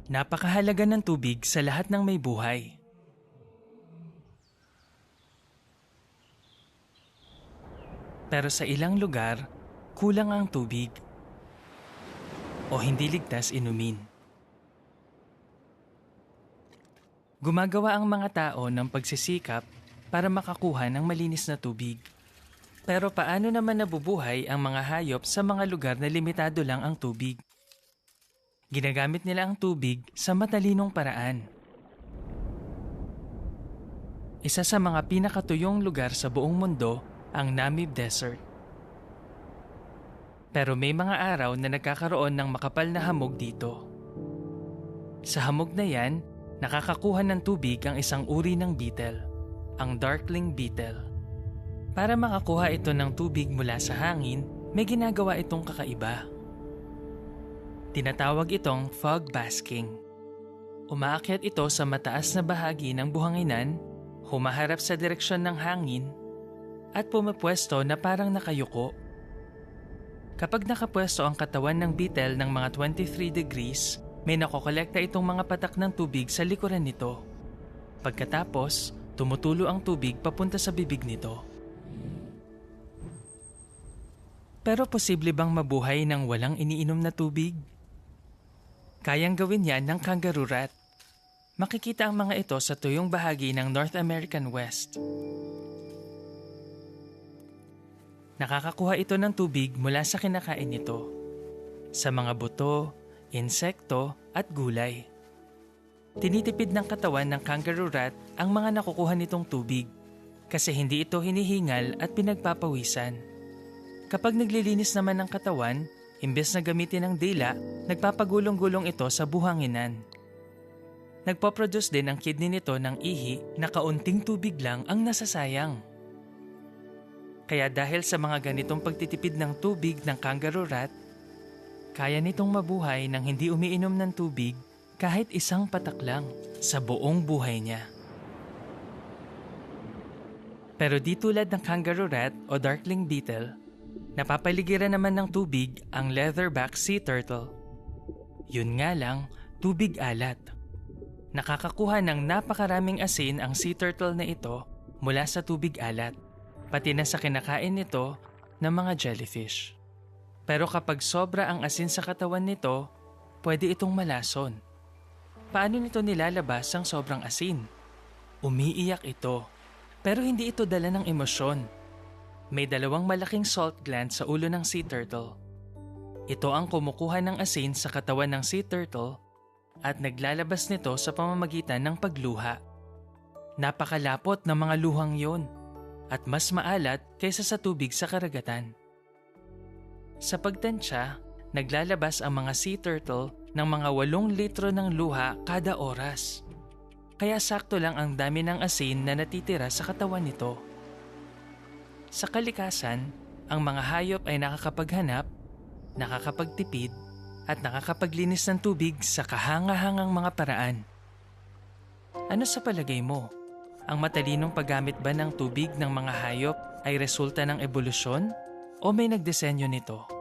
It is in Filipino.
Napakahalaga ng tubig sa lahat ng may buhay. Pero sa ilang lugar, kulang ang tubig o hindi ligtas inumin. Gumagawa ang mga tao ng pagsisikap para makakuha ng malinis na tubig. Pero paano naman nabubuhay ang mga hayop sa mga lugar na limitado lang ang tubig? Ginagamit nila ang tubig sa matalinong paraan. Isa sa mga pinakatuyong lugar sa buong mundo ang Namib Desert. Pero may mga araw na nagkakaroon ng makapal na hamog dito. Sa hamog na yan, nakakakuha ng tubig ang isang uri ng beetle, ang darkling beetle. Para makakuha ito ng tubig mula sa hangin, may ginagawa itong kakaiba. Tinatawag itong fog basking. Umaakyat ito sa mataas na bahagi ng buhanginan, humaharap sa direksyon ng hangin, at pumapwesto na parang nakayuko. Kapag nakapwesto ang katawan ng beetle ng mga 23 degrees, may nakokolekta itong mga patak ng tubig sa likuran nito. Pagkatapos, tumutulo ang tubig papunta sa bibig nito. Pero posible bang mabuhay ng walang iniinom na tubig? Kayang gawin yan ng kangaroo rat. Makikita ang mga ito sa tuyong bahagi ng North American West. Nakakakuha ito ng tubig mula sa kinakain nito, sa mga buto, insekto at gulay. Tinitipid ng katawan ng kangaroo rat ang mga nakukuha nitong tubig kasi hindi ito hinihingal at pinagpapawisan. Kapag naglilinis naman ng katawan, imbes na gamitin ang dila, nagpapagulong-gulong ito sa buhanginan. Nagpoproduce din ang kidney nito ng ihi na kaunting tubig lang ang nasasayang. Kaya dahil sa mga ganitong pagtitipid ng tubig ng kangaroo rat, kaya nitong mabuhay nang hindi umiinom ng tubig kahit isang patak lang sa buong buhay niya. Pero di tulad ng kangaroo rat o darkling beetle, napapaligiran naman ng tubig ang leatherback sea turtle. Yun nga lang, tubig alat. Nakakakuha ng napakaraming asin ang sea turtle na ito mula sa tubig alat, pati na sa kinakain nito ng mga jellyfish. Pero kapag sobra ang asin sa katawan nito, pwede itong malason. Paano nito nilalabas ang sobrang asin? Umiiyak ito, pero hindi ito dala ng emosyon. May dalawang malaking salt gland sa ulo ng sea turtle. Ito ang kumukuha ng asin sa katawan ng sea turtle at naglalabas nito sa pamamagitan ng pagluha. Napakalapot ng mga luhang yon at mas maalat kaysa sa tubig sa karagatan. Sa pagtansya, naglalabas ang mga sea turtle ng mga 8 litro ng luha kada oras. Kaya sakto lang ang dami ng asin na natitira sa katawan nito. Sa kalikasan, ang mga hayop ay nakakapaghanap, nakakapagtipid, at nakakapaglinis ng tubig sa kahangahangang mga paraan. Ano sa palagay mo? Ang matalinong paggamit ba ng tubig ng mga hayop ay resulta ng ebolusyon o may nagdisenyo nito?